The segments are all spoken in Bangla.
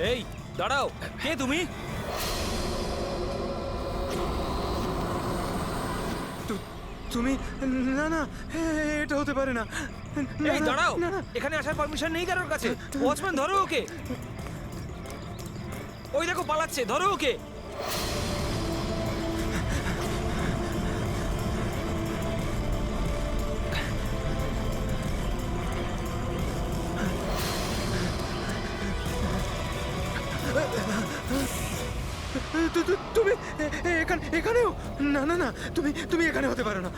এই দাঁড়াও, কে তুমি? তুমি? না না, এটা হতে পারে না। এই দাঁড়াও, এখানে আসার পারমিশন নেই কারোর কাছে। ওয়াচম্যান ধরো ওকে। ওই দেখো পালাচ্ছে, ধরো ওকে। তুমি এখানেও? না না না, তুমি এখানে হতে পারো না।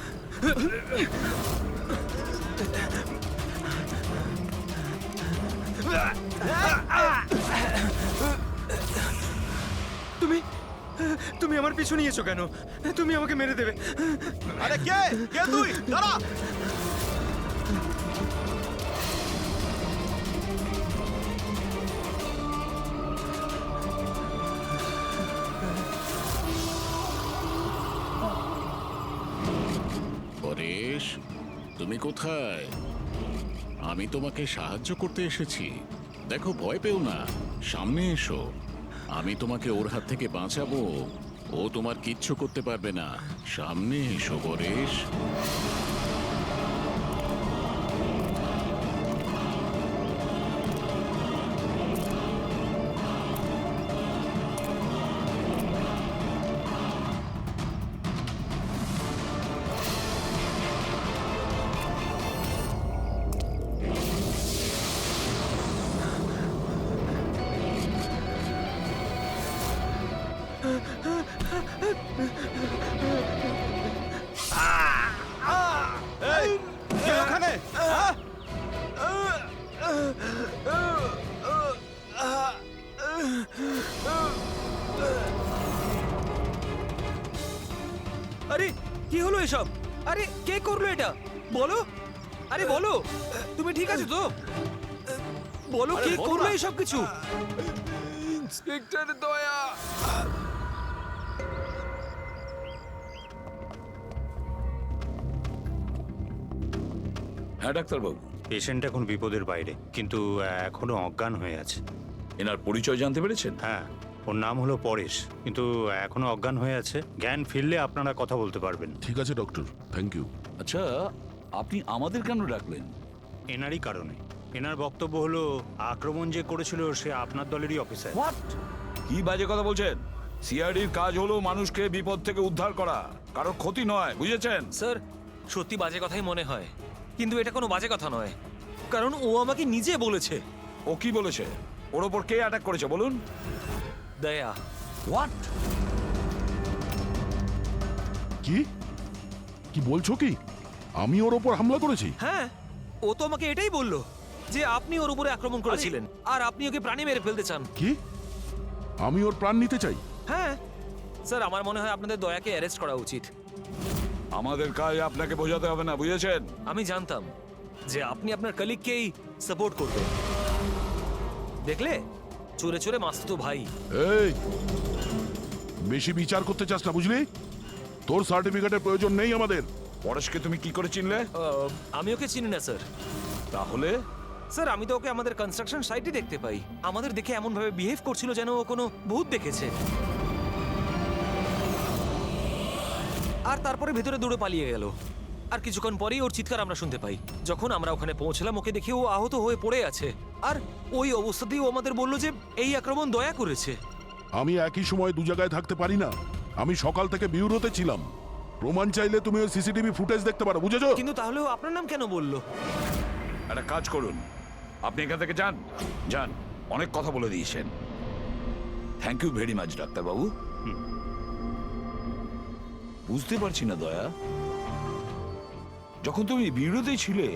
তুমি তুমি আমার পিছু নিয়েছো কেন? তুমি আমাকে মেরে দেবে। আরে কে কে তুই? দাঁড়া! পরেশ, তুমি কোথায়? আমি তোমাকে সাহায্য করতে এসেছি। দেখো, ভয় পেও না, সামনে এসো। আমি তোমাকে ওর হাত থেকে বাঁচাবো। ও তোমার কিচ্ছু করতে পারবে না। সামনে এসো পরেশ। এই কে ওখানে? হ্যাঁ? আরে কি হলো এসব? আরে কে করলো এটা? বলো, আরে বলো, তুমি ঠিক আছো তো? বলো কে করলো এসব কিছু? ইন্সপেক্টর দয়া। হ্যাঁ ডাক্তারবাবু, পেশেন্ট এখন বিপদের বাইরে, কিন্তু এখনো অজ্ঞান হয়ে আছে। এনার পরিচয় জানতে পেরেছেন? হ্যাঁ, ওর নাম হলো পরেশ, কিন্তু এখনো অজ্ঞান হয়ে আছে। জ্ঞান ফিরলে আপনারা কথা বলতে পারবেন। ঠিক আছে ডক্টর, থ্যাংক ইউ। আচ্ছা, আপনি আমাদের কেন ডাকলেন? এনারই কারণে। এনার বক্তব্য হলো আক্রমণ যে করেছিল সে আপনার দলেরই অফিসার। হোয়াট? কি বাজে কথা বলছেন? সিআইডির কাজ হলো মানুষকে বিপদ থেকে উদ্ধার করা, কারো ক্ষতি নয়, বুঝেছেন? স্যার, সত্যি বাজে কথাই মনে হয়, কিন্তু এটা কোনো বাজে কথা নয়, কারণ ও আমাকে নিজে বলেছে। ও কি বলেছে? ওর ওপর কে অ্যাটাক করেছে বলুন? দয়া। হোয়াট? কি কি বলছো কি? আমি ওর ওপর হামলা করেছি? হ্যাঁ, ও তো আমাকে এটাই বললো যে আপনি ওর উপরে আক্রমণ করেছিলেন আর আপনি ওকে প্রাণে মেরে ফেলতে চান। কি? আমি ওর প্রাণ নিতে চাই? হ্যাঁ স্যার, আমার মনে হয় আপনাদের দয়াকে অ্যারেস্ট করা উচিত। আমাদের কাজ আপনাকে বোঝাতে হবে না, বুঝেছেন? আমি জানতাম যে আপনি আপনার কলিগকেই সাপোর্ট করবেন। দেখলে, চোরে চোরে মাসতুতো ভাই। এই, বেশি বিচার করতে চাস না, বুঝলি? তোর সার্টিফিকেটের প্রয়োজন নেই আমাদের। পরেশকে তুমি কি করে চিনলে? আমি ওকে চিনি না স্যার। তাহলে স্যার, আমি তো ওকে আমাদের কনস্ট্রাকশন সাইটে দেখতে পাই। আমাদের দেখে এমন ভাবে বিহেভ করছিল যেন ও কোনো ভূত দেখেছে। আর তারপরে ভেতরে দৌড়ে পালিয়ে গেল। আর কিছুক্ষণ পরেই ওর চিৎকার আমরা শুনতে পাই। যখন আমরা ওখানে পৌঁছলাম, ওকে দেখে ও আহত হয়ে পড়ে আছে। আর ওই অবস্থাতেই ও আমাদের বলল যে এই আক্রমণ দয়া করেছে। আমি একই সময় দু জায়গায় থাকতে পারি না। আমি সকাল থেকে বিউরোতে ছিলাম। প্রমাণ চাইলে তুমি ওই সিসিটিভি ফুটেজ দেখতে পারো, বুঝেছো? কিন্তু তাহলেও আপনার নাম কেন বললো? একটা কাজ করুন, আপনি এখান থেকে যান। যান, অনেক কথা বলে দিয়েছেন। থ্যাংক ইউ ভেরি মাচ ডাক্তারবাবু। বুঝতে পারছি না দয়া, যখন তুমি বিরোধী ছিলে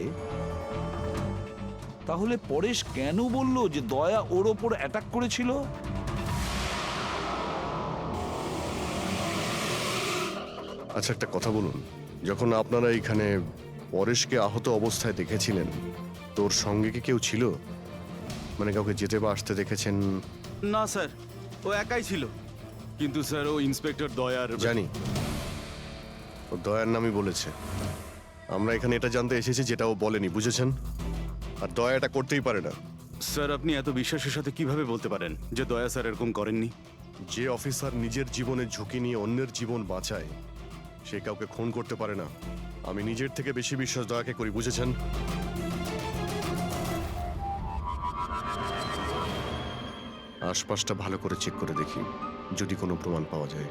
তাহলে পরেশ কেন বলল যে দয়া ওর ওপর অ্যাটাক করেছিল? আচ্ছা, একটা কথা বলুন, যখন আপনারা এখানে পরেশকে আহত অবস্থায় দেখেছিলেন, তোর সঙ্গে কি কেউ ছিল? মানে কাউকে যেতে বা আসতে দেখেছেন? না স্যার, ও একাই ছিল। কিন্তু স্যার, ও ইন্সপেক্টর দয়ার। জানি, ও দয়ার নামই বলেছে। আমরা এখানে এটা জানতে এসেছি যেটা ও বলেনি, বুঝেছেন? আর দয়া এটা করতেই পারে না। স্যার আপনি এত বিশ্বাসের সাথে কিভাবে বলতে পারেন যে দয়া স্যার এরকম করেননি? যে অফিসার নিজের জীবনে ঝুঁকি নিয়ে অন্যের জীবন বাঁচায় সে কাউকে খুন করতে পারে না। আমি নিজের থেকে বেশি বিশ্বাস দয়াকে করি, বুঝেছেন? আশপাশটা ভালো করে চেক করে দেখি যদি কোনো প্রমাণ পাওয়া যায়।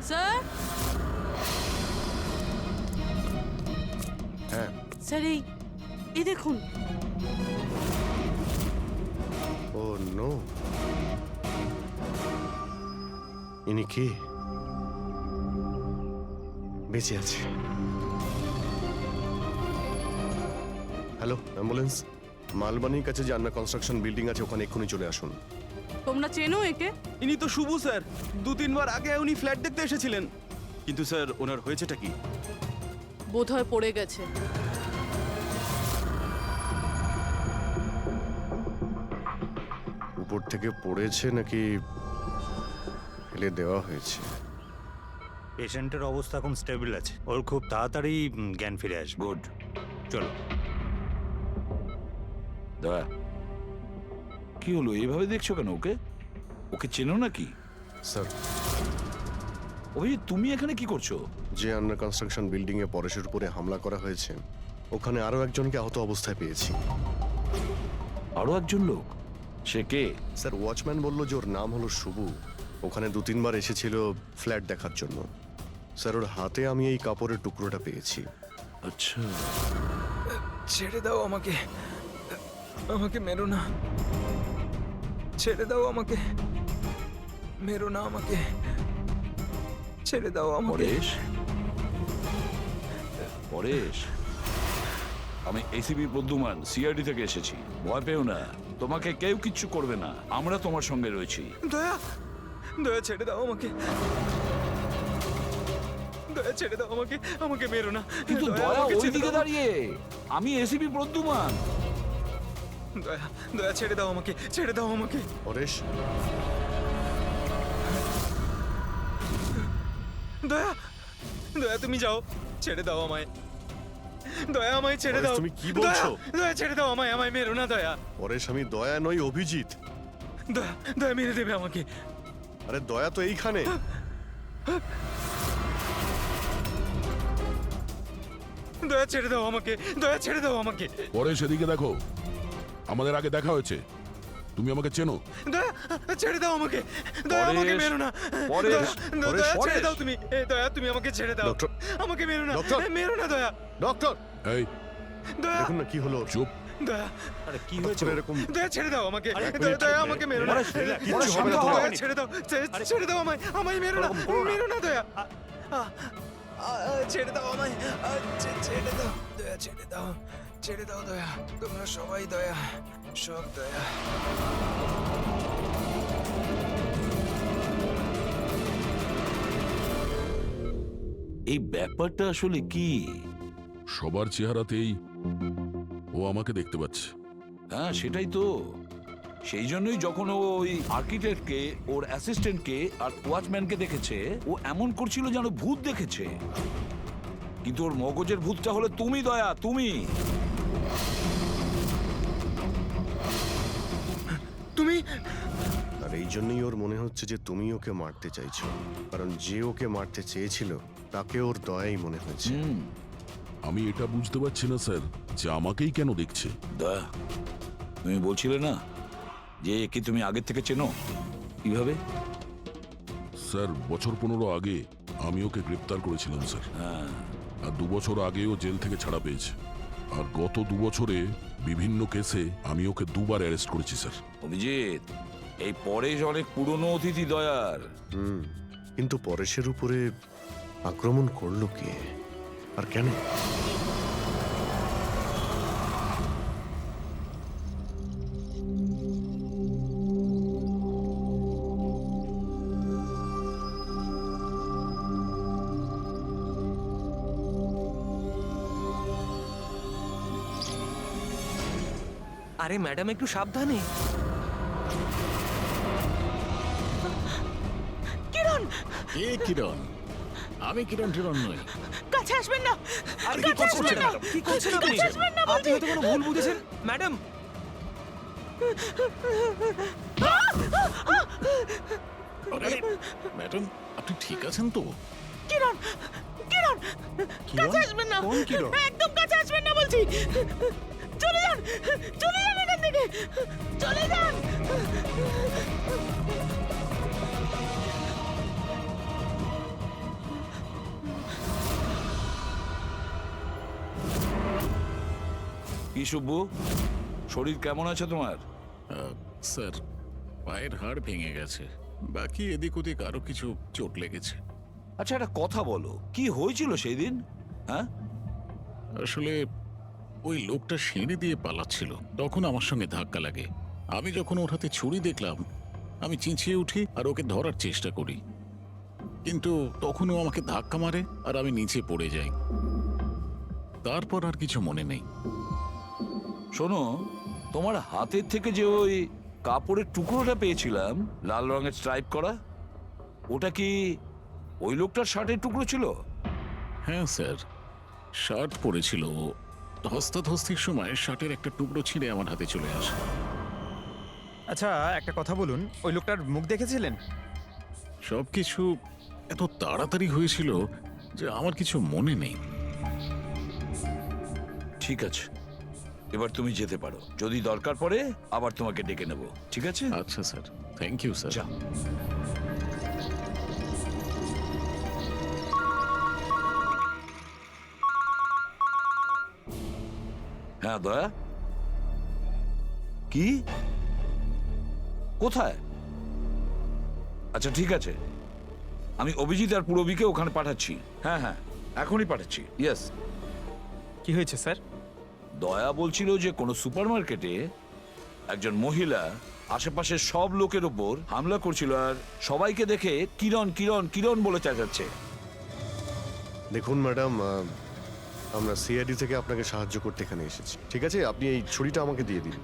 স্যার হ্যাঁ, স্যার এই দেখুন। ও নো, ইনি কে? বেঁচে আছে। Hello, ambulance. মালবানির কাছে যে আন্না কনস্ট্রাকশন বিল্ডিং আছে ওখানে এক্ষুনি চলে আসুন। তোমরা চেনো একে? ইনি তো শুভ স্যার, 2-3 বার আগে উনি ফ্ল্যাট দেখতে এসেছিলেন। কিন্তু স্যার ওনার হয়েছেটা কি? বোধহয় পড়ে গেছে। উপর থেকে পড়েছে নাকি ফেলে দেওয়া হয়েছে? পেশেন্টের অবস্থা এখন স্টেবল আছে, ওর খুব তাড়াতাড়ি জ্ঞান ফিরে আসবে। গুড। চলো। দয়া, কি হলো? এইভাবে দেখছো কেন ওকে? ওকে চেনো নাকি? স্যার, অভিজিৎ তুমি এখানে কি করছো? যে আন্ডার কনস্ট্রাকশন বিল্ডিং এ পরেশের উপরে হামলা করা হয়েছে ওখানে আরো একজনকে আহত অবস্থায় পেয়েছি। আরো একজন লোক? সে কে? স্যার, ওয়াচম্যান বলল যে ওর নাম হলো শুভু। ওখানে 2-3 বার এসেছিল ফ্ল্যাট দেখার জন্য। স্যার, ওর হাতে আমি এই কাপড়ের টুকরোটা পেয়েছি। আচ্ছা, ছেড়ে দাও আমাকে, আমাকে মেরো না, ছেড়ে দাও আমাকে, মেরো না আমাকে, ছেড়ে দাও আমাকে। পরেশ, পরেশ, আমি এসিপি প্রদ্যুমান, সিআইডি থেকে এসেছি। ভয় পেও না, তোমাকে কেউ কিচ্ছু করবে না, আমরা তোমার সঙ্গে রয়েছি। দয়া, দয়া ছেড়ে দাও আমাকে, দয়া ছেড়ে দাও আমাকে, আমাকে মেরো না। কিন্তু দয়া আমাকে ছেড়ে ওইদিকে দাও। দাঁড়িয়ে, আমি এসিপি প্রদ্যুমান। দয়া, দয়া ছেড়ে দাও আমাকে, ছেড়ে দাও আমাকে। পরেশ, দয়া, দয়া তুমি যাও, ছেড়ে দাও আমায়, দয়া আমায় ছেড়ে পরেশ, দাও। তুমি কি বলছো? দয়া, দয়া ছেড়ে দাও আমায়, আমায় মেরো না দয়া। পরেশ, আমি দয়া নই, অভিজিৎ। দয়া, দয়া মেরে দেবে আমাকে। আরে দয়া তো এইখানে। দয়া ছেড়ে দাও আমাকে, দয়া ছেড়ে দাও আমাকে। পরে সেদিকে দেখো, আমাদের আগে দেখা হয়েছে, তুমি আমাকে চেনো। দয়া, ছেড়ে দাও আমাকে, দয়া আমাকে পরেশ, মেরো না। পরেশ, দয়া, পরেশ, দয়া ছেড়ে পরেশ। দাও তুমি, দয়া তুমি আমাকে ছেড়ে দাও। ডক্টর, আমাকে মেরো না, ডক্টর। মেরো না দয়া, ডক্টর, এই দয়া, দেখুন না কি হলো ওর। চুপ। দয়া, আরে কি হঠাৎ হয়েছে? করে এরকম দয়া ছেড়ে দাও আমাকে, আরে, দয়া, দয়া আরে, আমাকে মেরো না। পরেশ, relax, কিচ্ছু পরেশ, হবে না, শান্ত হও। দয়া ছেড়ে দাও, ছেড়ে দাও আমায়, আমায় মেরো না, ওরকম করো না। মেরো না দয়া। ছেড়ে দাও আমায়, ছেড়ে দাও, দয়া ছেড়ে দাও, ছেড়ে দাও দয়া, তোমরা সবাই দয়া, সব দয়া। এই ব্যাপারটা আসলে কি? সবার চেহারাতেই ও আমাকে দেখতে পাচ্ছে। হ্যাঁ সেটাই তো, সেই জন্যই যখন ও ওই আর্কিটেক্টকে, ওর অ্যাসিস্ট্যান্টকে আর ওয়াচম্যানকে দেখেছে, ও এমন করছিল যেন ভূত দেখেছে। কিন্তু ওর মগজের ভূতটা হলো তুমি দয়া, তুমি। তুমি আর এই জন্যই ওর মনে হচ্ছে যে তুমি ওকে মারতে চাইছো, কারণ যে ওকে মারতে চেয়েছিল তাকে ওর দয়াই মনে হয়েছে। আমি এটা বুঝতে পারছি না স্যার যে আমাকেই কেন দেখছে। দয়া, তুমি বলছিলে না যে একে তুমি আগের থেকে চেনো? কিভাবে? স্যার, বছর 15 আগে আমি ওকে গ্রেপ্তার করেছিলাম স্যার। আর 2 বছর আগে ও জেল থেকে ছাড়া পেয়েছে। আর গত 2 বছরে বিভিন্ন কেসে আমি ওকে 2 বার অ্যারেস্ট করেছি স্যার। অভিজিৎ, এই পরেশ অনেক পুরনো অতিথি দয়ার। কিন্তু পরেশের উপরে আক্রমণ করলো কে আর কেন? আরে ম্যাডাম একটু সাবধানে। কিরণ, কে কিরণ? আমি কিরণ টিরণ নই। কাছে আসবেন না। আরে কি করছেন ম্যাডাম? কি করছেন আপনি? আপনি হয়তো কোনো ভুল বুঝেছেন ম্যাডাম। আরে ম্যাডাম, আপনি ঠিক আছেন তো? কিরণ, কিরণ, কাছে আসবেন না। কোন কিরণ? একদম কাছে আসবেন না বলছি। চলে যান, চলে যান এখান থেকে, চলে যান। কি শুভ্বু, শরীর কেমন আছে তোমার? স্যার, পায়ের হাড় ভেঙে গেছে, বাকি এদিক ওদিক আরো কিছু চোট লেগেছে। আচ্ছা, একটা কথা বলো, কি হয়েছিল সেই দিন? হ্যাঁ, আসলে ওই লোকটা সিঁড়ি দিয়ে পালাচ্ছিল, তখন আমার সঙ্গে ধাক্কা লাগে। আমি যখন ওর হাতে ছুরি দেখলাম, আমি চিঁচিয়ে উঠি আর ওকে ধরার চেষ্টা করি, কিন্তু তখন ও আমাকে ধাক্কা মারে আর আমি নিচে পড়ে যাই। তারপর আর কিছু মনে নেই। শোনো, তোমার হাতের থেকে যে ওই কাপড়ের টুকরোটা পেয়েছিলাম লাল রঙের স্ট্রাইপ করা, ওটা কি ওই লোকটার শার্টের টুকরো ছিল? হ্যাঁ স্যার, শার্ট পরেছিল ও। ধস্তাধস্তির সময় শার্টের একটা টুকরো ছিঁড়ে আমার হাতে চলে আসে। আচ্ছা একটা কথা বলুন, ওই লোকটার মুখ দেখেছিলেন? সবকিছু এত তাড়াতাড়ি হয়েছিল যে আমার কিছু মনে নেই। ঠিক আছে, এবার তুমি যেতে পারো। যদি দরকার পড়ে আবার তোমাকে ডেকে নেব, ঠিক আছে? আচ্ছা স্যার, থ্যাংক ইউ স্যার। যা। হ্যাঁ দয়া, কি, কোথায়? আচ্ছা ঠিক আছে, আমি অভিজিৎ আর পুরবীকে ওখানে পাঠাচ্ছি। হ্যাঁ হ্যাঁ, এখনই পাঠাচ্ছি। ইয়েস। কি হয়েছে স্যার? দয়া বলছিল যে কোনো সুপারমার্কেটে একজন মহিলা আশেপাশের সব লোকের ওপর হামলা করছিল আর সবাইকে দেখে কিরণ কিরণ কিরণ বলে চেঁচাচ্ছে। দেখুন ম্যাডাম, আমরা সিআইডি থেকে আপনাকে সাহায্য করতে এখানে এসেছি। ঠিক আছে, আপনি এই ছুরিটা আমাকে দিয়ে দিন।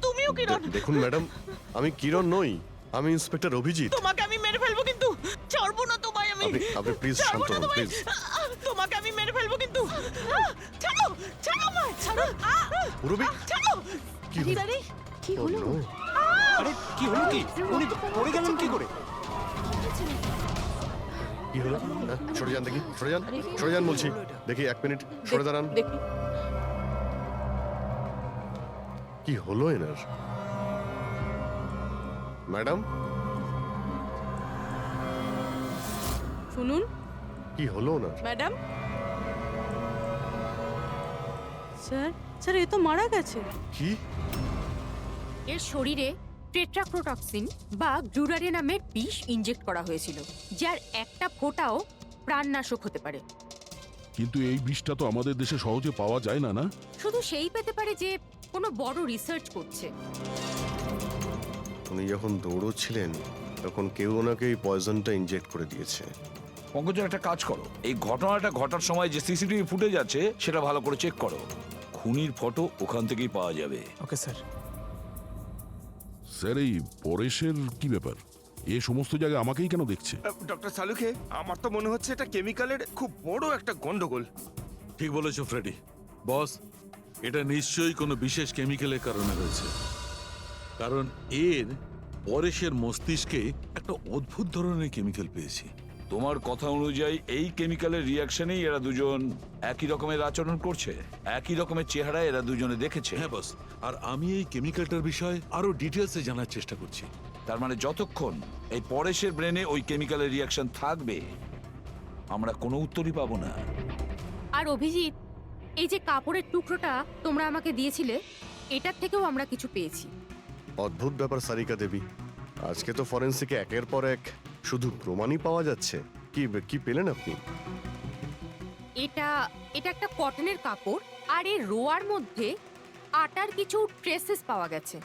তুমিও কিরণ, দেখুন ম্যাডাম, আমি কিরণ নই, আমি ইন্সপেক্টর অভিজিৎ। তোমাকে আমি মেরে ফেলবো কিন্তু, ছাড়বো না তোমায় আমি। আপনি প্লিজ ছাড়বো শান্ত না হন তোমায়। প্লিজ। তোমাকে আমি মেরে ফেলবো কিন্তু। ছাড়ো, ছাড়ো আমায়, ছাড়ো। পুরবী, ছাড়ো। কি হলো? কি Oh, no! আরে কি হলো কি? উনি পড়ে গেলেন কি করে? কি হলো? হ্যাঁ, সরে যান দেখি, সরে যান, সরে যান বলছি। দেখি, এক মিনিট সরে দাঁড়ান। দেখি। কি হলো এনার? ম্যাডাম, শুনুন কি হলো ওনার? ম্যাডাম। স্যার, স্যার এ তো মারা গেছে। কি? এর শরীরে টেট্রাক্রোটক্সিন বা গ্লুরারে নামের বিষ ইনজেক্ট করা হয়েছিল, যার একটা ফোঁটাও প্রাণনাশক হতে পারে। কিন্তু এই বিষটা তো আমাদের দেশে সহজে পাওয়া যায় না, না? শুধু সেই পেতে পারে যে কোনো বড় রিসার্চ করছে। উনি যখন দৌড়চ্ছিলেন তখন কেউ ওনাকে এই পয়জনটা ইনজেক্ট করে দিয়েছে। পঙ্কজ, একটা কাজ করো, এই ঘটনাটা ঘটার সময় যে সিসিটিভি ফুটেজ আছে সেটা ভালো করে চেক করো। খুনির ফটো ওখান থেকেই পাওয়া যাবে। Okay sir. স্যার, এই পরেশের কি ব্যাপার? এ সমস্ত জায়গায় আমাকেই কেন দেখছে? ডক্টর সালুখে, আমার তো মনে হচ্ছে এটা কেমিক্যালের খুব বড় একটা গন্ডগোল। ঠিক বলেছো ফ্রেডি। বস, এটা নিশ্চয়ই কোনো বিশেষ কেমিক্যালের কারণে হয়েছে, কারণ এর পরেশের মস্তিষ্কে একটা অদ্ভুত ধরনের কেমিক্যাল পেয়েছি। তোমার কথা অনুযায়ী এই কেমিক্যালের রিয়াকশনেই এরা দুজন একই রকমের আচরণ করছে, একই রকমের চেহারা এরা দুজনে দেখেছে। হ্যাঁ বস, আর আমি এই কেমিক্যালটার বিষয়ে আরো ডিটেলসে জানার চেষ্টা করছি। তার মানে যতক্ষণ এই পরেশের ব্রেনে ওই কেমিক্যালের রিয়াকশন থাকবে, আমরা কোনো উত্তরই পাবো না। আর অভিজিৎ, এই যে কাপড়ের টুকরোটা তোমরা আমাকে দিয়েছিলে, এটার থেকেও আমরা কিছু পেয়েছি। অদ্ভুত ব্যাপার সারিকা দেবী, আজকে তো ফরেন্সিকে একের পর এক শুধু প্রমাণই পাওয়া যাচ্ছে। কি কি পেলেন আপনি? এটা এটা একটা কটনের কাপড়, আর এর রোয়ার মধ্যে আটার কিছু ট্রেসেস পাওয়া গেছে।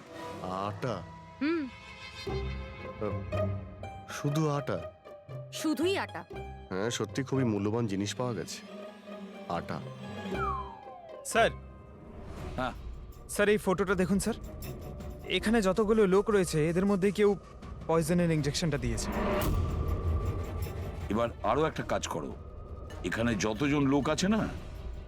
আটা? হুম, শুধু আটা? শুধুই আটা। হ্যাঁ, সত্যি খুবই মূল্যবান জিনিস পাওয়া গেছে, আটা। স্যার, হ্যাঁ, স্যার এই ফটোটা দেখুন স্যার, এখানে যতগুলো লোক রয়েছে এদের মধ্যে কেউ পয়জনের ইনজেকশনটা দিয়েছে। এবার আরো একটা কাজ করো, এখানে যতজন লোক আছে না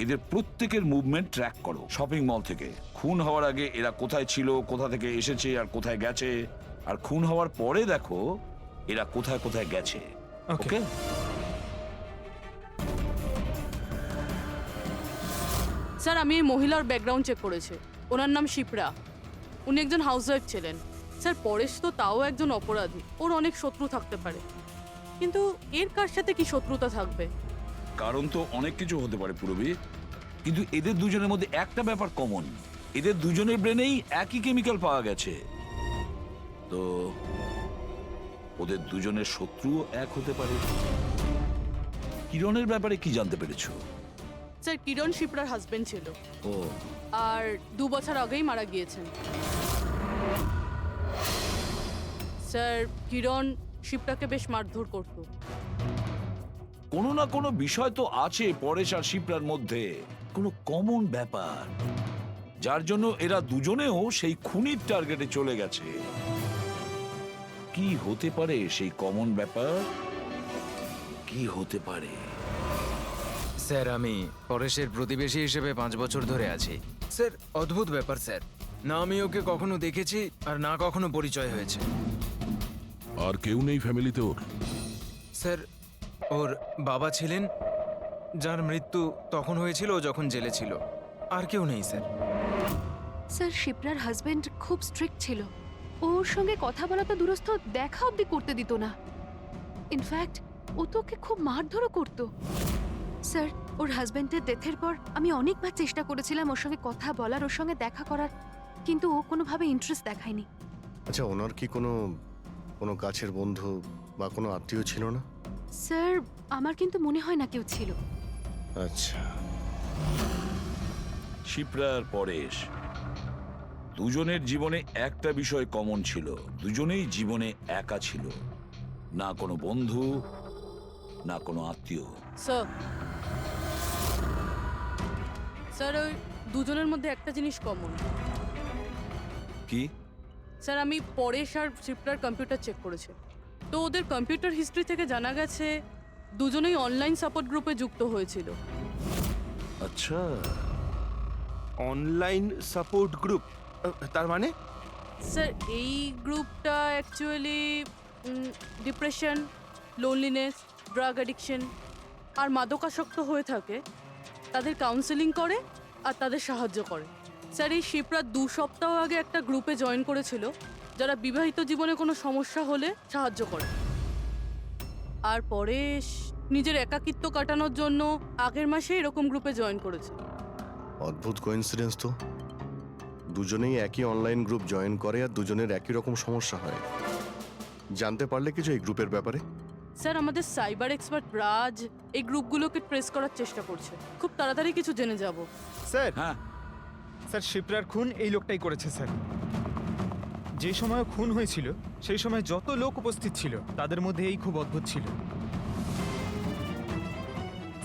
এদের প্রত্যেকের মুভমেন্ট ট্র্যাক করো শপিং মল থেকে। খুন হওয়ার আগে এরা কোথায় ছিল, কোথা থেকে এসেছে আর কোথায় গেছে, আর খুন হওয়ার পরে দেখো এরা কোথায় কোথায় গেছে। ওকে? স্যার আমি এই মহিলার ব্যাকগ্রাউন্ড চেক করেছি। ওনার নাম শিপ্রা, উনি একজন হাউসওয়াইফ ছিলেন। স্যার পরেশ তো তাও একজন অপরাধী, ওর অনেক শত্রু থাকতে পারে, কিন্তু এর কার সাথে কি শত্রুতা থাকবে? কারণ তো অনেক কিছু হতে পারে পুরবী, কিন্তু এদের দুজনের মধ্যে একটা ব্যাপার কমন, এদের দুজনের ব্রেনেই একই কেমিক্যাল পাওয়া গেছে। তো ওদের দুজনের শত্রুও এক হতে পারে। কিরণের ব্যাপারে কি জানতে পেরেছো? স্যার কিরণ শিপ্রার হাজবেন্ড ছিল, ও আর 2 বছর আগেই মারা গিয়েছেন। স্যার কিরণ শিপ্রাকে বেশ মারধর করতো। কোনো না কোনো বিষয় তো আছে পরেশ আর শিপ্রার মধ্যে, কোনো কমন ব্যাপার, যার জন্য এরা দুজনেও সেই খুনির টার্গেটে চলে গেছে। কি হতে পারে সেই কমন ব্যাপার? কি হতে পারে? স্যার আমি পরেশের প্রতিবেশী হিসেবে 5 বছর ধরে আছি। স্যার অদ্ভুত ব্যাপার স্যার, না আমি ওকে কখনো দেখেছি আর না কখনো পরিচয় হয়েছে। আর কেউ নেই ফ্যামিলিতে ওর? স্যার ওর বাবা ছিলেন, যার মৃত্যু তখন হয়েছিল ও যখন জেলে ছিল। আর কেউ নেই স্যার। স্যার শিপ্রার হাজবেন্ড খুব স্ট্রিক্ট ছিল, ওর সঙ্গে কথা বলা তো দূরস্থ, দেখা অবধি করতে দিত না। ইনফ্যাক্ট ও তো ওকে খুব মারধরও করতো। স্যার ওর হাজবেন্ডের ডেথের পর আমি অনেকবার চেষ্টা করেছিলাম ওর সঙ্গে কথা বলার, ওর সঙ্গে দেখা করার, কিন্তু ও কোনোভাবে ইন্টারেস্ট দেখায়নি। আচ্ছা, ওনার কি কোনো কোনো কাছের বন্ধু বা কোনো আত্মীয় ছিল না? স্যার আমার কিন্তু মনে হয় না কেউ ছিল। আচ্ছা, শিপ্রা আর পরেশ দুজনের জীবনে একটা বিষয় কমন ছিল, দুজনেই জীবনে একা ছিল, না কোনো বন্ধু না কোনো আত্মীয়। স্যার ওই দুজনের মধ্যে একটা জিনিস কমন। কি? স্যার আমি পরেশ আর শিপ্রার কম্পিউটার চেক করেছি, তো ওদের কম্পিউটার হিস্ট্রি থেকে জানা গেছে দুজনেই অনলাইন সাপোর্ট গ্রুপে যুক্ত হয়েছিল। আচ্ছা, অনলাইন সাপোর্ট গ্রুপ, তার মানে? স্যার এই গ্রুপটা actually depression, loneliness, drug addiction আর মাদকাসক্ত হয়ে থাকে তাদের কাউন্সেলিং করে আর তাদের সাহায্য করে। স্যার এই শিপ্রা 2 সপ্তাহ আগে একটা গ্রুপে জয়েন করেছিল যারা বিবাহিত জীবনে কোনো সমস্যা হলে সাহায্য করে, আর পরেশ নিজের একাকিত্ব কাটানোর জন্য আগের মাসে এরকম গ্রুপে জয়েন করেছে। অদ্ভুত কোইন্সিডেন্স তো, দুজনেই একই অনলাইন গ্রুপ জয়েন করে আর দুজনের একই রকম সমস্যা হয়। জানতে পারলে কিছু এই গ্রুপের ব্যাপারে? স্যার আমাদের সাইবার এক্সপার্ট রাজ এই গ্রুপগুলোকে ট্রেস করার চেষ্টা করছে, খুব তাড়াতাড়ি কিছু জেনে যাব। স্যার হ্যাঁ স্যার শিপ্রার খুন এই লোকটাই করেছে স্যার। যে সময় খুন হয়েছিল সেই সময় যত লোক উপস্থিত ছিল তাদের মধ্যে এই খুব অদ্ভুত ছিল।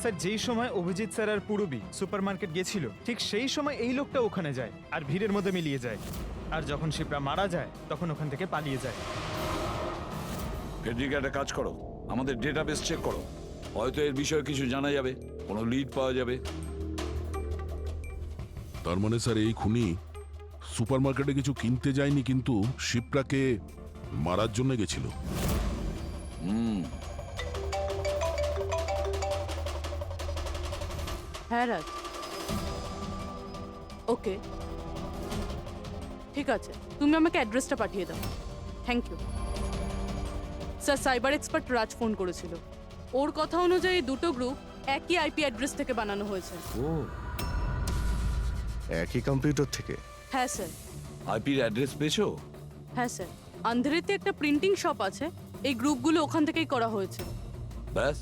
স্যার যেই সময় অভিজিৎ স্যার আর পূরবী সুপারমার্কেট গেছিল ঠিক সেই সময় এই লোকটা ওখানে যায় আর ভিড়ের মধ্যে মিলিয়ে যায়, আর যখন শিপ্রা মারা যায় তখন ওখান থেকে পালিয়ে যায়। ফেডরিকা একটা কাজ করো, আমাদের ডেটাবেস চেক করো, হয়তো এর বিষয়ে কিছু জানা যাবে, কোনো লিড পাওয়া যাবে। তার মানে স্যার এই খুনি সুপারমার্কেটে কিছু কিনতে যায়নি, কিন্তু শিপ্রাকে মারার জন্য গেছিল। হ্যাঁ রাজ, ওকে ঠিক আছে, তুমি আমাকে অ্যাড্রেসটা পাঠিয়ে দাও। Thank you sir. Cyber expert Raj phone করেছিল, ওর কথা অনুযায়ী 2টো গ্রুপ একই আইপি অ্যাড্রেস থেকে বানানো হয়েছে। ও, একই কম্পিউটার থেকে? হ্যাঁ স্যার। আইপির অ্যাড্রেস পেয়েছো? হ্যাঁ স্যার, আন্ধ্রেতে একটা প্রিন্টিং শপ আছে, এই গ্রুপগুলো ওখান থেকেই করা হয়েছে। ব্যাস,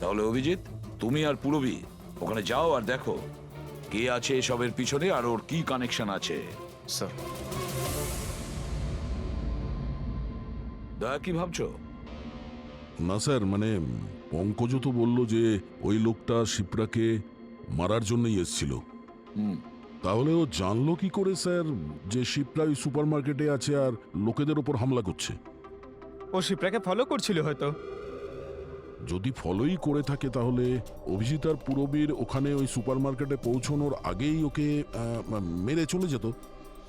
তাহলে অভিজিৎ তুমি আর পূরবী ওখানে যাও আর দেখো কে আছে এসবের পিছনে আর ওর কি কানেকশন আছে। স্যার দয়া, কি ভাবছো? না স্যার, মানে পঙ্কজ তো বলল যে ওই লোকটা শিপ্রাকে মারার জন্যই এসেছিল। তাহলে ও জানলো কি করে স্যার যে শিপ্রা ওই সুপার মার্কেটে আছে আর লোকেদের ওপর হামলা করছে? ও শিপ্রাকে ফলো করছিল হয়তো। যদি ফলোই করে থাকে তাহলে অভিজিৎ আর পুরবীর ওখানে ওই সুপার মার্কেটে পৌঁছানোর আগেই ওকে মেরে চলে যেত,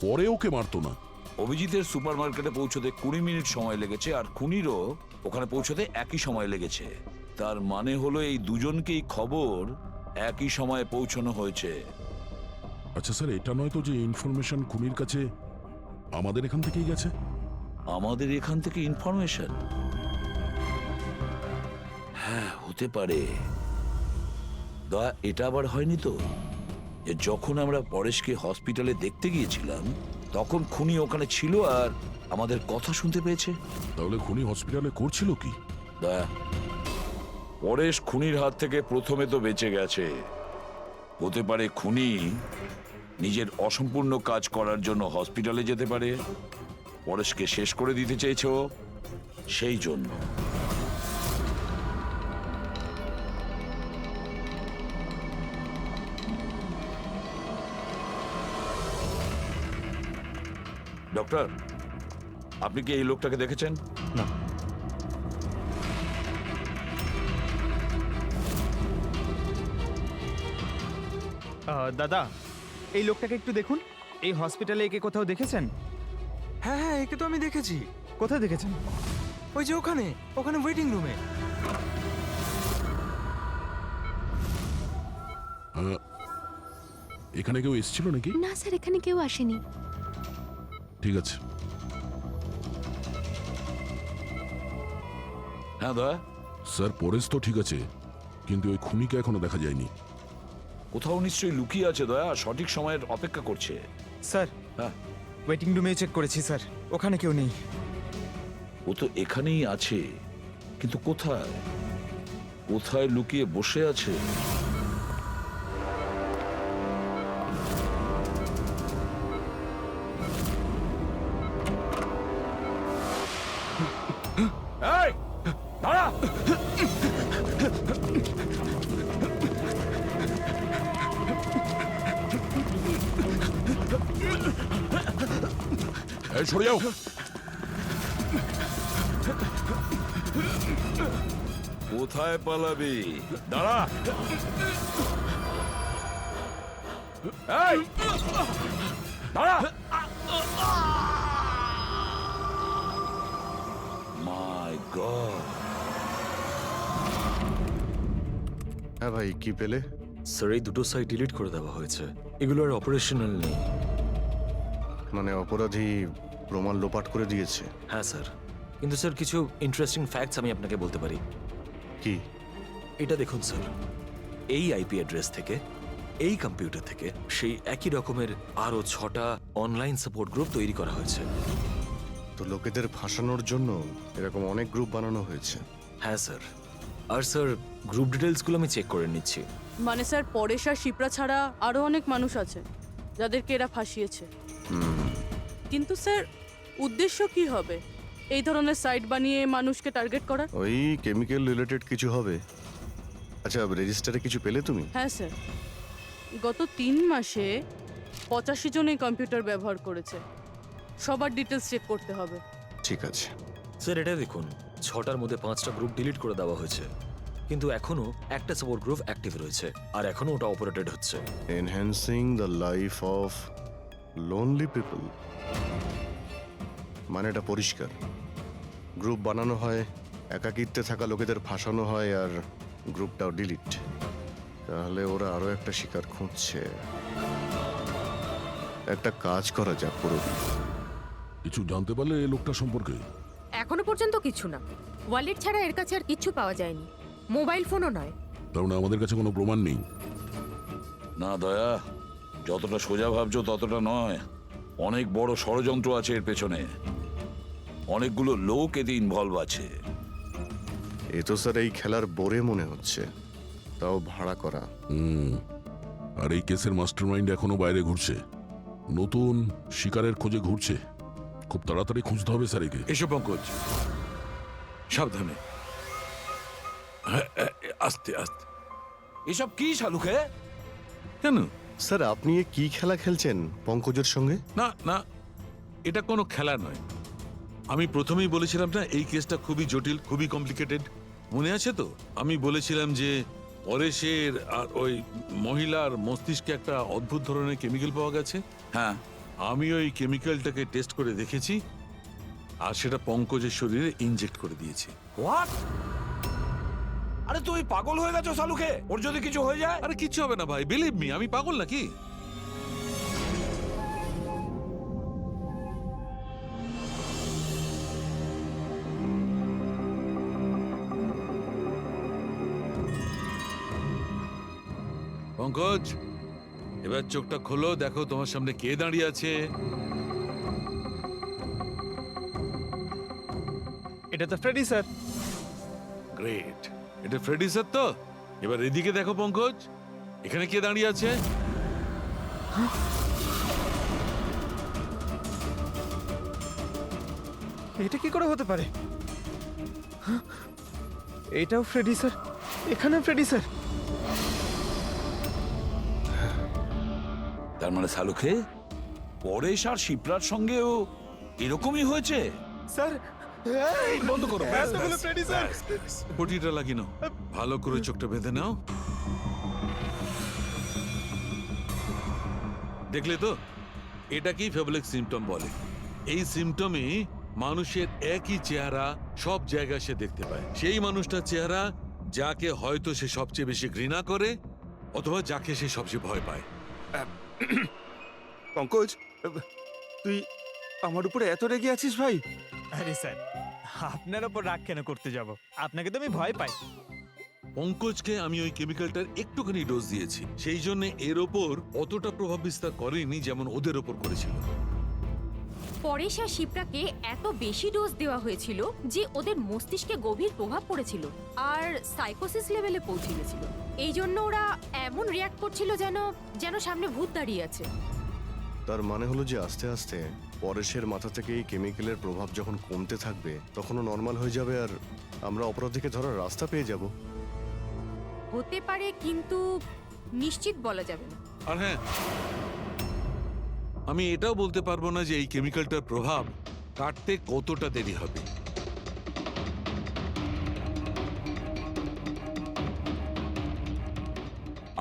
পরে ওকে মারতো না। অভিজিতের সুপার মার্কেটে পৌঁছতে 20 মিনিট সময় লেগেছে আর খুনিরও ওখানে পৌঁছতে একই সময় লেগেছে। তার মানে হলো এই দুজনকেই খবর একই সময়ে পৌঁছানো হয়েছে। আচ্ছা স্যার, এটা নয় তো যে ইনফরমেশন খুনির কাছে আমাদের এখান থেকেই গেছে? আমাদের এখান থেকে ইনফরমেশন? হ্যাঁ, হতে পারে। দয়া, এটা আবার হয়নি তো যে যখন আমরা পরেশকে হসপিটালে দেখতে গিয়েছিলাম তখন খুনি ওখানে ছিল আর আমাদের কথা শুনতে পেয়েছে? তাহলে খুনি হসপিটালে করছিল কি? দয়া, পরেশ খুনির হাত থেকে প্রথমে তো বেঁচে গেছে। হতে পারে খুনি নিজের অসম্পূর্ণ কাজ করার জন্য হসপিটালে যেতে পারে, পরেশকে শেষ করে দিতে চেয়েছ সেই জন্য। ডক্টর, আপনি কি এই লোকটাকে দেখেছেন? না। দাদা, এই লোকটাকে একটু দেখুন। এই হসপিটালে একে কোথাও দেখেছেন? হ্যাঁ হ্যাঁ, একে তো আমি দেখেছি। কোথায় দেখেছেন? ওই যে ওখানে ওখানে ওয়েটিং রুমে। এখানে কেউ এসেছিল নাকি? না স্যার, এখানে কেউ আসেনি। ঠিক আছে। হ্যাঁ দয়া, স্যার পরেশ তো ঠিক আছে, কিন্তু ওই খুনিকে এখনো দেখা যায়নি। কোথাও নিশ্চয়ই লুকিয়ে আছে দয়া, সঠিক সময়ের অপেক্ষা করছে। স্যার, হ্যাঁ, ওয়েটিং রুমে চেক করেছি স্যার, ওখানে কেউ নেই। ও তো এখানেই আছে, কিন্তু কোথায় কোথায় লুকিয়ে বসে আছে? এই, দাঁড়া! এই সরে যাও। কোথায় পালাবি? দাঁড়া! এই, দাঁড়া! মাই গড! হ্যাঁ ভাই, কি পেলে? স্যার, এই দুটো সাইট ডিলিট করে দেওয়া হয়েছে। এগুলো আর অপারেশনাল নেই। মানে অপরাধী প্রমাণ লোপাট করে দিয়েছে? হ্যাঁ স্যার, কিন্তু স্যার কিছু ইন্টারেস্টিং ফ্যাক্টস আমি আপনাকে বলতে পারি। কি? এটা দেখুন স্যার, এই আইপি অ্যাড্রেস থেকে, এই কম্পিউটার থেকে সেই একই রকমের আরো 6টা অনলাইন সাপোর্ট গ্রুপ তৈরি করা হয়েছে। তো লোকেদের ফাঁসানোর জন্য এরকম অনেক গ্রুপ বানানো হয়েছে? হ্যাঁ স্যার, আর স্যার গ্রুপ ডিটেলসগুলো আমি চেক করে নিচ্ছি। মানে স্যার, পরেশ আর শিপ্রা ছাড়া আরো অনেক মানুষ আছে যাদেরকে এরা ফাঁসিয়েছে। কিন্তু স্যার, উদ্দেশ্য কি হবে এই ধরনের সাইট বানিয়ে মানুষকে টার্গেট করার? ওই কেমিক্যাল রিলেটেড কিছু হবে। আচ্ছা, রেজিস্টারে কিছু পেলে তুমি? হ্যাঁ স্যার, গত 3 মাসে 85 জন এই কম্পিউটার ব্যবহার করেছে। সবার ডিটেলস চেক করতে হবে। ঠিক আছে স্যার, এটা দেখুন, 6টার মধ্যে 5টা গ্রুপ ডিলিট করে দেওয়া হয়েছে, কিন্তু এখনো একটা সাপোর্ট গ্রুপ অ্যাক্টিভ রয়েছে আর এখনো ওটা অপারেটেড হচ্ছে। Enhancing the life of lonely people, মানে এটা পরিষ্কার। গ্রুপ বানানো হয়, একাকিত্বে থাকা লোকেদের ফাঁসানো হয়, আর গ্রুপটাও ডিলিট। তাহলে ওরা আরো একটা শিকার খুঁজছে। একটা কাজ করা যাক পুরোপুরি। কিছু জানতে পারলে এই লোকটা সম্পর্কে? এখনো পর্যন্ত কিছু না। ওয়ালেট ছাড়া এর কাছে আর কিচ্ছু পাওয়া যায়নি, মোবাইল ফোনও নয়। তার মানে আমাদের কাছে কোনো প্রমাণ নেই? না দয়া, যতটা সোজা ভাবছো ততটা নয়। অনেক বড় ষড়যন্ত্র আছে এর পেছনে, অনেকগুলো লোক এতে ইনভলভ আছে। এ তো স্যার এই খেলার বোরে মনে হচ্ছে, তাও ভাড়া করা। আর এই কেসের মাস্টারমাইন্ড এখনো বাইরে ঘুরছে, নতুন শিকারের খোঁজে ঘুরছে। খুব তাড়াতাড়ি খুঁজতে হবে স্যার একে। এসো পঙ্কজ, সাবধানে, আস্তে আস্তে। এসব কি শালুকে? কেন, স্যার আপনি এ কি খেলা খেলছেন পঙ্কজের সঙ্গে? না না, এটা কোনো খেলা নয়। আমি প্রথমেই বলেছিলাম না এই কেসটা খুবই জটিল, খুবই কমপ্লিকেটেড। মনে আছে তো? আমি বলেছিলাম যে পরেশের আর ওই মহিলার মস্তিষ্কে একটা অদ্ভুত ধরনের কেমিক্যাল পাওয়া গেছে। হ্যাঁ, আমি ওই কেমিক্যালটাকে টেস্ট করে দেখেছি আর সেটা পঙ্কজের শরীরে ইনজেক্ট করে দিয়েছি। হোয়াট? আরে তুই পাগল হয়ে গেছো সালুকে? ওর যদি কিছু হয়ে যায়? আরে কিচ্ছু হবে না ভাই, বিলিভ মি, আমি পাগল নাকি? পঙ্কজ, এবার চোখটা খোলো, দেখো তোমার সামনে কে দাঁড়িয়ে আছে। এটা তো ফ্রেডি স্যার। গ্রেট, এটা ফ্রেডি স্যার তো? এবার এদিকে দেখো পঙ্কজ, এখানে কে দাঁড়িয়ে আছে? এটা কি করে হতে পারে? হ্যাঁ, এটাও ফ্রেডি স্যার, এখানেও ফ্রেডি স্যার। তার মানে সালুকে পরেশ আর শিপ্রার সঙ্গেও এরকমই হয়েছে? স্যার বন্ধ করো। এতগুলো ফ্রেডি স্যার। পটিটা লাগিয়ে নাও, ভালো করে চোখটা বেঁধে নাও। দেখলে তো, এটাকেই ফেবলিক সিম্পটম বলে। এই সিম্পটমে মানুষের একই চেহারা সব জায়গায় সে দেখতে পায়। সেই মানুষটার চেহারা যাকে হয়তো সে সবচেয়ে বেশি ঘৃণা করে অথবা যাকে সে সবচেয়ে ভয় পায়। পঙ্কজ, তুই আমার উপরে এত রেগে আছিস ভাই? আরে স্যার, আপনার ওপর রাগ কেন করতে যাব? আপনাকে তো আমি ভয় পাই। পঙ্কজকে আমি ওই কেমিক্যালটার একটুখানি ডোজ দিয়েছি, সেই জন্য এর ওপর অতটা প্রভাব বিস্তার করেনি যেমন ওদের ওপর করেছিল। পরেশ আর শিপ্রাকে এত বেশি ডোজ দেওয়া হয়েছিল যে ওদের মস্তিষ্কে গভীর প্রভাব পড়েছিল আর সাইকোসিস লেভেলে পৌঁছে গেছিল। এই জন্য ওরা এমন রিয়াক্ট করছিল যেন যেন সামনে ভূত দাঁড়িয়ে আছে। তার মানে হলো যে আস্তে আস্তে পরেশের মাথা থেকে এই কেমিক্যালের প্রভাব যখন কমতে থাকবে তখনও নর্মাল হয়ে যাবে আর আমরা অপরাধীকে ধরার রাস্তা পেয়ে যাব। হতে পারে, কিন্তু নিশ্চিত বলা যাবে না। আর হ্যাঁ, আমি এটাও বলতে পারবো না যে এই কেমিক্যালটার প্রভাব কাটতে কতটা দেরি হবে।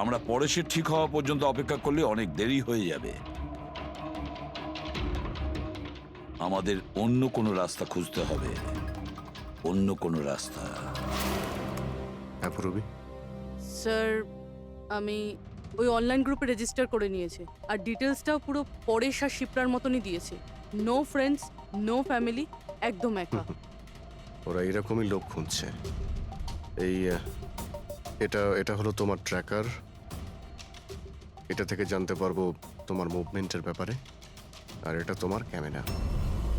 আমরা পরেশের ঠিক হওয়া পর্যন্ত অপেক্ষা করলে অনেক দেরি হয়ে যাবে। আমাদের অন্য কোনো রাস্তা খুঁজতে হবে, অন্য কোনো রাস্তা। হ্যাঁ পূরবী, স্যার আমি ওই অনলাইন গ্রুপে রেজিস্টার করে নিয়েছি আর ডিটেলসটাও পুরো পরেশ আর শিপ্রার মতনই দিয়েছি। নো ফ্রেন্ডস, নো ফ্যামিলি, একদম একা। ওরা এরকমই লোক খুঁজছে। এই এটা এটা হলো তোমার ট্র্যাকার। এটা থেকে জানতে পারবো তোমার মুভমেন্টের ব্যাপারে। আর এটা তোমার ক্যামেরা।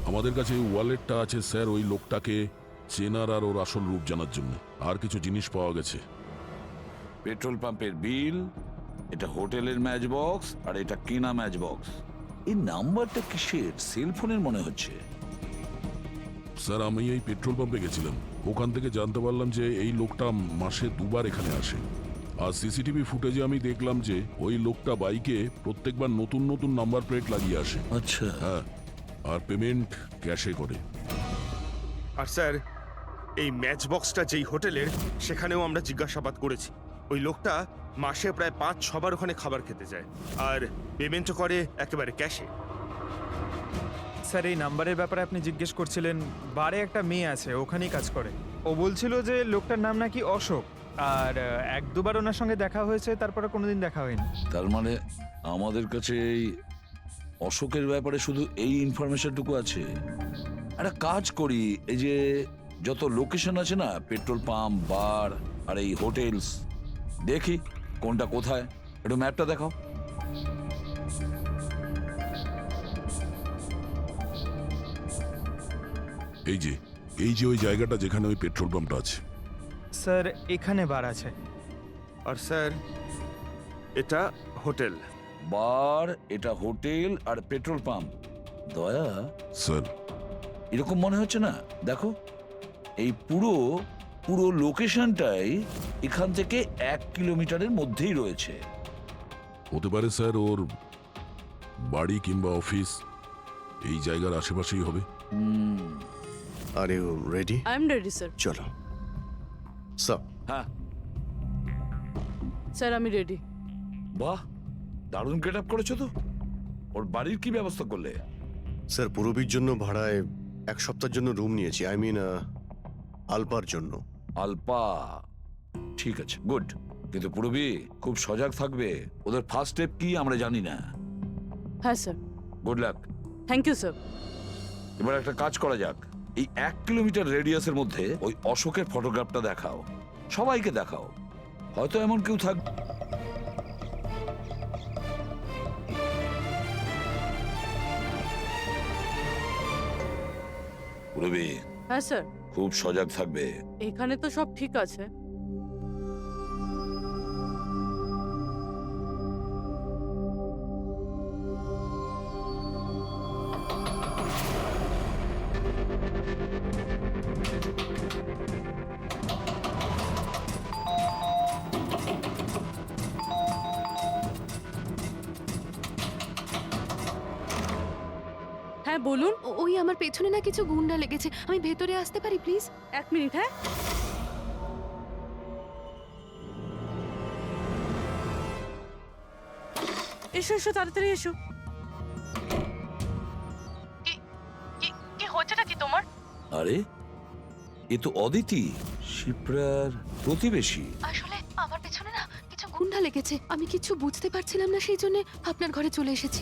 আমাদের কাছে এই ওয়ালেটটা আছে স্যার, ওই লোকটাকে চেনার আর ওর আসল রূপ জানার জন্য। আর কিছু জিনিস পাওয়া গেছে। পেট্রোল পাম্পের বিল, এটা হোটেলের ম্যাচ বক্স, আর এটা কেনা ম্যাচ বক্স। এই নাম্বারটা কিসের? সেলফোনের মনে হচ্ছে। স্যার আমি এই পেট্রোল পাম্পে গেছিলাম, ওখান থেকে জানতে পারলাম যে এই লোকটা মাসে দুবার এখানে আসে। আর সিসিটিভি ফুটেজে আমি দেখলাম যে ওই লোকটা বাইকে প্রত্যেকবার নতুন নতুন নাম্বার প্লেট লাগিয়ে আসে। আচ্ছা, হ্যাঁ, আর পেমেন্ট ক্যাশে করে। আর স্যার, এই ম্যাচ বক্সটা যেই হোটেলের, সেখানেও আমরা জিজ্ঞাসাবাদ করেছি। ওই লোকটা মাসে প্রায় 5-6 বার ওখানে খাবার খেতে যায় আর পেমেন্টও করে একেবারে ক্যাশে। স্যার এই নাম্বারের ব্যাপারে আপনি জিজ্ঞেস করছিলেন, বারে একটা মেয়ে আছে ওখানেই কাজ করে। ও বলছিল যে লোকটার নাম নাকি অশোক, আর 1-2 বার ওনার সঙ্গে দেখা হয়েছে, তারপরে কোনোদিন দেখা হয়নি। তার মানে আমাদের কাছে এই অশোকের ব্যাপারে শুধু এই ইনফরমেশনটুকু আছে। একটা কাজ করি, এই যে যত লোকেশন আছে না, পেট্রোল পাম্প, বার আর এই হোটেলস, দেখি কোনটা কোথায়। একটু ম্যাপটা দেখাও। এই যে ওই জায়গাটা যেখানে ওই পেট্রোল পাম্পটা আছে। স্যার এখানে বার আছে। আর স্যার এটা হোটেল। বার, এটা হোটেল আর পেট্রোল পাম্প। দয়া স্যার এরকম মনে হচ্ছে না? দেখো, এই পুরো পুরো লোকেশনটাই এখান থেকে 1 কিলোমিটারের মধ্যেই রয়েছে। হতে পারে স্যার ওর বাড়ি কিংবা অফিস এই জায়গার আশেপাশেই হবে। Are you ready? I am ready sir. চলো স্যার। হ্যাঁ, স্যার আমি রেডি। বাহ, দারুণ গেট আপ করেছো তো। ওর বাড়ির কি ব্যবস্থা করলে? স্যার পূরবীর জন্য ভাড়ায় 1 সপ্তাহের জন্য রুম নিয়েছি, আই মিন আলপার জন্য। আলপা, ঠিক আছে, গুড। কিন্তু পূরবী খুব সজাগ থাকবে, ওদের ফার্স্ট স্টেপ কি আমরা জানি না। হ্যাঁ sir. Good luck. Thank you sir. এবার একটা কাজ করা যাক, এই 1 কিলোমিটার রেডিয়াসের মধ্যে ওই অশোকের ফটোগ্রাফটা দেখাও, সবাইকে দেখাও, হয়তো এমন কেউ থাকবে। পূরবী হ্যাঁ স্যার। খুব সজাগ থাকবে। এখানে তো সব ঠিক আছে। হ্যাঁ বলুন। ওই আমার পেছনে না কিছু গুন্ডা লেগেছে, আমি ভেতরে আসতে পারি প্লিজ? 1 মিনিট। হ্যাঁ এসো এসো, তাড়াতাড়ি এসো। কি হচ্ছেটা কি তোমার? আরে এ তো অদিতি, শিপ্রার প্রতিবেশী। আসলে আমার পেছনে না কিছু গুন্ডা লেগেছে, আমি কিছু বুঝতে পারছিলাম না, সেই জন্য আপনার ঘরে চলে এসেছি।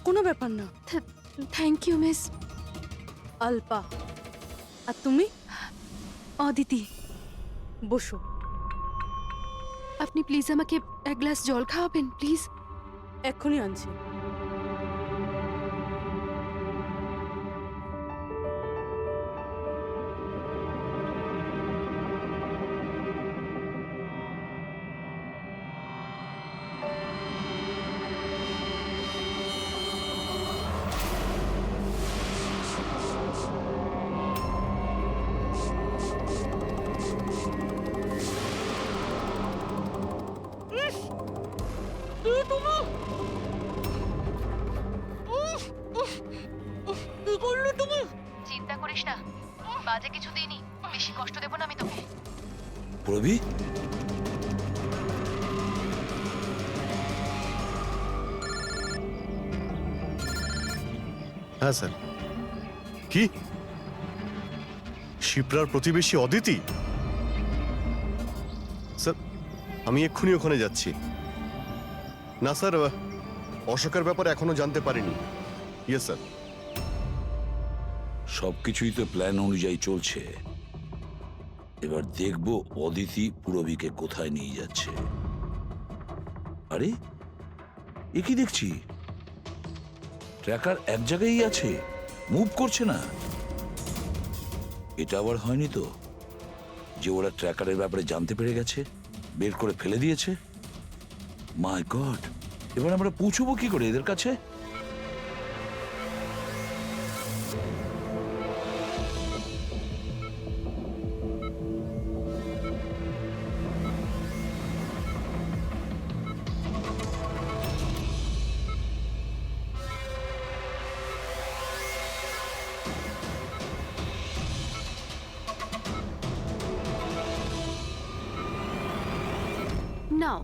কোনো ব্যাপার না। Thank you miss. আলপা। আর তুমি? অদিতি। বসো। আপনি প্লিজ আমাকে 1 গ্লাস জল খাওয়াবেন প্লিজ? এক্ষুনি আনছি। চিন্তা করিস না, বাজে কিছু দিইনি, বেশি কষ্ট দেব না আমি তোকে। পূরবী, হ্যাঁ স্যার। কি শিপ্রার প্রতিবেশী অদিতি? স্যার আমি এক্ষুনি ওখানে যাচ্ছি। না স্যার, অশোকের ব্যাপারে এখনো জানতে পারিনি। Yes sir. সবকিছুই তো প্ল্যান অনুযায়ী চলছে। এবার দেখবো অদিতি পূরবীকে কোথায় নিয়ে যাচ্ছে। আরে এ কি দেখছি, ট্র্যাকার এক জায়গায় আছে, মুভ করছে না। এটা আবার হয়নি তো যে ওরা ট্র্যাকারের ব্যাপারে জানতে পেরে গেছে, বের করে ফেলে দিয়েছে? মাই গড, এবার আমরা পৌঁছবো কি করে এদের কাছে? নাও,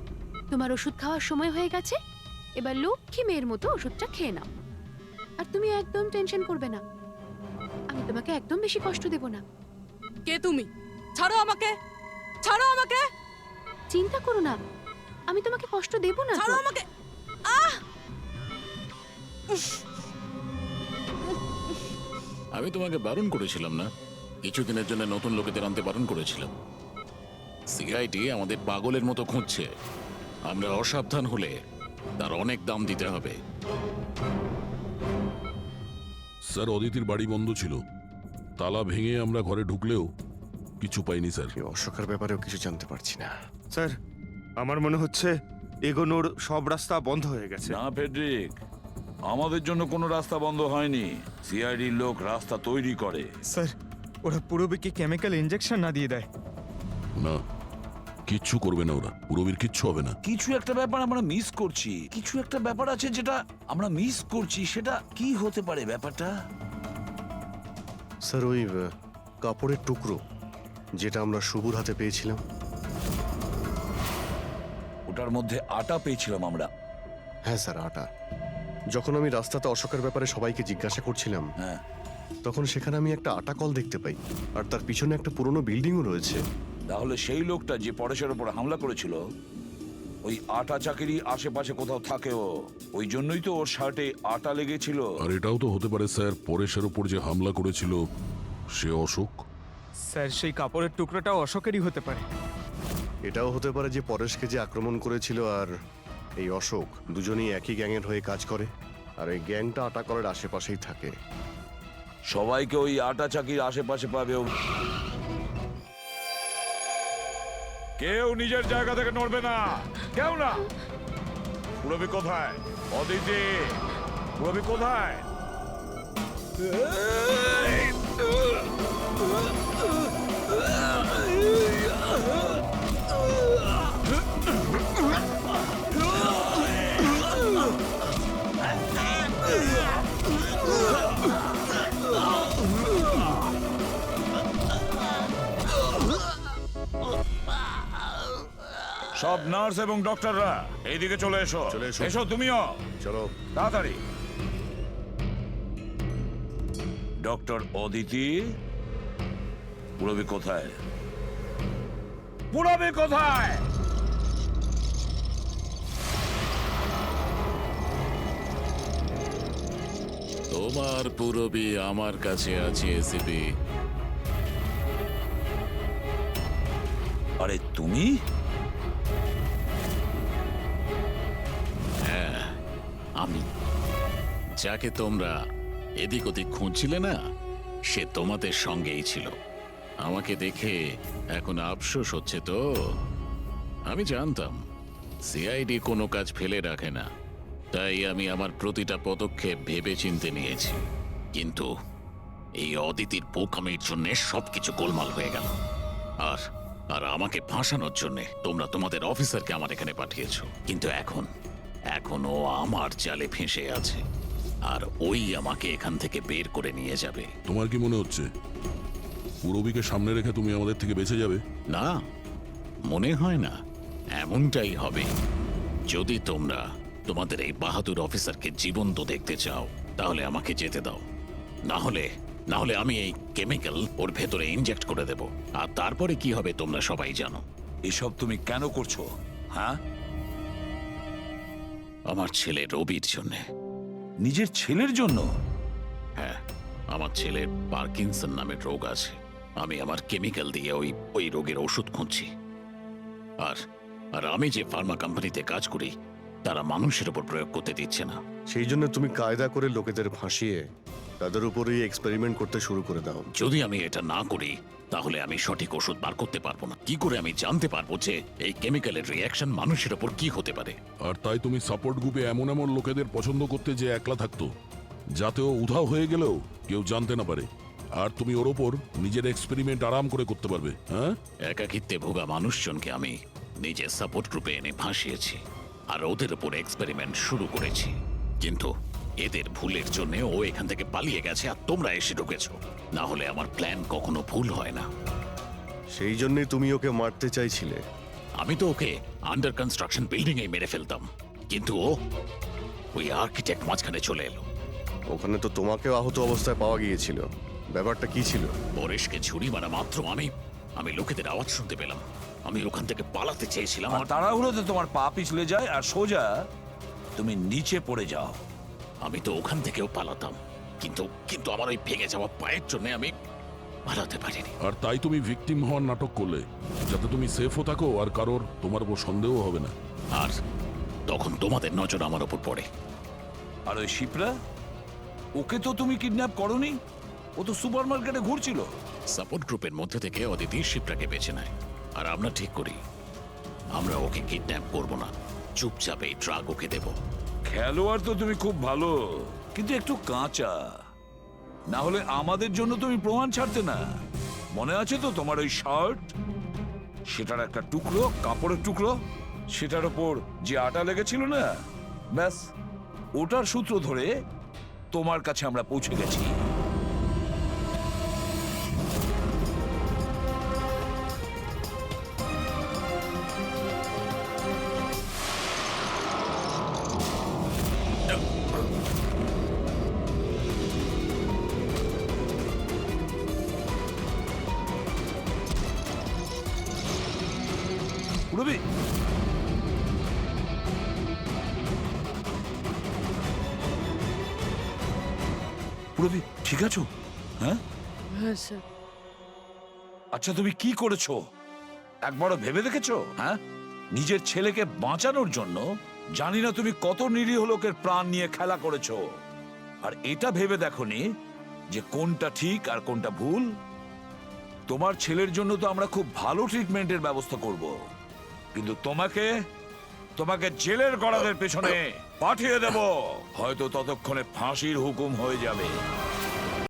তোমার ওষুধ খাওয়ার সময় হয়ে গেছে, এবার লক্ষ্মী মেয়ের মতো ওষুধটা খেয়ে নাও। আর তুমি একদম টেনশন করবে না, আমি তোমাকে একদম বেশি কষ্ট দেব না। কে তুমি? ছাড়ো আমাকে, ছাড়ো আমাকে। চিন্তা করো না, আমি তোমাকে কষ্ট দেব না। ছাড়ো আমাকে। আহ! আমি তোমাকে বারণ করেছিলাম না? কিছুদিনের জন্য নতুন লোকেদের আনতে বারণ করেছিলাম। সিআইডি আমাদের পাগলের মতো খুঁজছে, আমরা অসাবধান হলে তার অনেক দাম দিতে হবে। স্যার অদিতির বাড়ি বন্ধ ছিল, তালা ভেঙে আমরা ঘরে ঢুকলেও কিছু পাইনি স্যার। অশোকের ব্যাপারেও কিছু জানতে পারছি না স্যার। আমার মনে হচ্ছে এগোনোর সব রাস্তা বন্ধ হয়ে গেছে। না ফেডরিক, আমাদের জন্য কোনো রাস্তা বন্ধ হয়নি। সিআইডির লোক রাস্তা তৈরি করে। স্যার ওরা পূরবীকে কেমিক্যাল ইনজেকশন না দিয়ে দেয়? না, কিচ্ছু করবে না ওরা, পুরবীর কিচ্ছু হবে না। কিছু একটা ব্যাপার আমরা মিস করছি, কিছু একটা ব্যাপার আছে যেটা আমরা মিস করছি। সেটা কি হতে পারে ব্যাপারটা? স্যার ওই কাপড়ের টুকরো যেটা আমরা শুভর হাতে পেয়েছিলাম। ওটার মধ্যে আটা পেয়েছিলাম আমরা। হ্যাঁ স্যার, আটা। যখন আমি রাস্তাতে অশোকের ব্যাপারে সবাইকে জিজ্ঞাসা করছিলাম, হ্যাঁ, তখন সেখানে আমি একটা আটা কল দেখতে পাই, আর তার পিছনে একটা পুরনো বিল্ডিংও রয়েছে। তাহলে সেই লোকটা যে পরেশের উপর হামলা করেছিল ওই আটা চাকিরি আশেপাশে কোথাও থাকে। ওই জন্যই তো ওর শার্টে আটা লেগেছিল। আর এটাও তো হতে পারে স্যার, পরেশের উপর যে হামলা করেছিল সে অশোক। স্যার সেই কাপড়ের টুকরোটাও অশোকেরই হতে পারে। এটাও হতে পারে যে পরেশকে যে আক্রমণ করেছিল আর এই অশোক দুজনেই একই গ্যাংয়ের হয়ে কাজ করে, আর এই গ্যাংটা আটা কলের আশেপাশেই থাকে। সবাইকে ওই আটা চাকির আশেপাশে পাবে। কেউ নিজের জায়গা থেকে নড়বে না, কেউ না। পুরবী কোথায়? অদিতি, পুরবী কোথায়? সব নার্স এবং ডক্টররা এইদিকে চলে এসো। চলে এসো। এসো তুমিও, চলো। তাড়াতাড়ি। ডক্টর অদিতি, পুরবী কোথায়? পুরবী কোথায়? তোমার পুরবী আমার কাছে আছে এসিপি। আরে তুমি? হ্যাঁ, আমি। যাকে তোমরা এদিক ওদিক খুঁজছিলে না, সে তোমাদের সঙ্গেই ছিল। আমাকে দেখে এখন আফসোস হচ্ছে তো? আমি জানতাম সিআইডি কোনো কাজ ফেলে রাখে না, তাই আমি আমার প্রতিটা পদক্ষেপ ভেবে চিন্তে নিয়েছি। কিন্তু এই অদিতির বোকামির জন্য সবকিছু গোলমাল হয়ে গেল। আর আর আমাকে ফাঁসানোর জন্য তোমরা তোমাদের অফিসারকে আমার এখানে পাঠিয়েছো। কিন্তু এখন ও আমার জালে ফেঁসে আছে, আর ওই আমাকে এখান থেকে বের করে নিয়ে যাবে। তোমার কি মনে হচ্ছে পুরবীকে সামনে রেখে তুমি আমাদের থেকে বেঁচে যাবে? না, মনে হয় না। এমনটাই হবে। যদি তোমরা তোমাদের এই বাহাদুর অফিসারকে জীবন্ত দেখতে চাও, তাহলে আমাকে যেতে দাও। না হলে আমি এই কেমিক্যাল ওর ভেতরে ইনজেক্ট করে দেব, আর তারপরে কি হবে তোমরা সবাই জানো। এসব তুমি কেন করছো? হ্যাঁ, আমার ছেলে রবির জন্য। নিজের ছেলের জন্য? হ্যাঁ, আমার ছেলের পার্কিনসন নামের রোগ আছে। আমি আমার কেমিক্যাল দিয়ে ওই রোগের ওষুধ খুঁজছি। আর আমি যে ফার্মা কোম্পানিতে কাজ করি, তারা মানুষের উপর প্রয়োগ করতে দিচ্ছে না। সেই জন্য তুমি কায়দা করে লোকেদের ফাঁসিয়ে তাদের উপরেই এক্সপেরিমেন্ট করতে শুরু করে দাও। যদি আমি এটা না করি, তাহলে আমি সঠিক ওষুধ বার করতে পারবো না। কি করে আমি জানতে পারবো যে এই কেমিক্যালের রিঅ্যাকশন মানুষের উপর কি হতে পারে? আর তাই তুমি সাপোর্ট গ্রুপে এমন এমন লোকেদের পছন্দ করতে যে একলা থাকতো, যাতে ও উধাও হয়ে গেলেও কেউ জানতে না পারে, আর তুমি ওর ওপর নিজের এক্সপেরিমেন্ট আরাম করে করতে পারবে। হ্যাঁ, একাকিত্বে ভোগা মানুষজনকে আমি নিজের সাপোর্ট গ্রুপে এনে ফাঁসিয়েছি, আর ওদের উপর এক্সপেরিমেন্ট শুরু করেছি। কিন্তু এদের ভুলের জন্য ও এখান থেকে পালিয়ে গেছে, আর তোমরা এসে ঢুকেছো। না হলে আমার প্ল্যান কখনো ভুল হয় না। সেই জন্যই তুমি ওকে মারতে চাইছিলে। আমি তো ওকে আন্ডার কনস্ট্রাকশন বিল্ডিং এ মেরে ফেলতাম, কিন্তু ওই আর্কিটেক্ট মাঝখানে চলে এলো। ওখানে তো তোমাকেও আহত অবস্থায় পাওয়া গিয়েছিল। ব্যাপারটা কি ছিল? পরেশকে ছুরি মারা মাত্র আমি লোকেদের আওয়াজ শুনতে পেলাম। আমি ওখান থেকে পালাতে চেয়েছিলাম, আমার তাড়াহুড়োতে তোমার পা পিছলে যায় আর সোজা তুমি নিচে পড়ে যাও। আমি তো ওখান থেকেও পালাতাম, কিন্তু আমার ওই ভেঙে যাওয়া পায়ের জন্য আমি পালাতে পারিনি। আর তাই তুমি ভিকটিম হওয়ার নাটক করলে, যাতে তুমি সেফও থাকো আর কারোর তোমার উপর সন্দেহ হবে না। আর তখন তোমাদের নজর আমার উপর পড়ে। আর ওই শিপ্রা, ওকে তো তুমি কিডন্যাপ করনি? ও তো সুপার মার্কেটে ঘুরছিল। সাপোর্ট গ্রুপের মধ্যে থেকে অদিতি শিপ্রাকে বেছে নেয়, আর আমরা ঠিক করি আমরা ওকে কিডন্যাপ করব না, চুপচাপ এই ড্রাগ ওকে দেব। খেলোয়াড় তো তুমি খুব ভালো, কিন্তু একটু কাঁচা। না হলে আমাদের জন্য তুমি প্রমাণ ছাড়তে না। মনে আছে তো তোমার ওই শার্ট? সেটার একটা টুকরো, কাপড়ের টুকরো, সেটার ওপর যে আটা লেগেছিল না, ব্যাস ওটার সূত্র ধরে তোমার কাছে আমরা পৌঁছে গেছি। রবি, রবি ঠিক আছো? হ্যাঁ হ্যাঁ স্যার। আচ্ছা, তুমি কি করেছো একবারও ভেবে দেখেছো? হ্যাঁ, নিজের ছেলেকে বাঁচানোর জন্য জানি না তুমি কত নিরীহ লোকের প্রাণ নিয়ে খেলা করেছো, আর এটা ভেবে দেখোনি যে কোনটা ঠিক আর কোনটা ভুল। তোমার ছেলের জন্য তো আমরা খুব ভালো ট্রিটমেন্টের ব্যবস্থা করব, কিন্তু তোমাকে জেলের গড়াদের পেছনে পাঠিয়ে দেব, হয়তো ততক্ষণে ফাঁসির হুকুম হয়ে যাবে।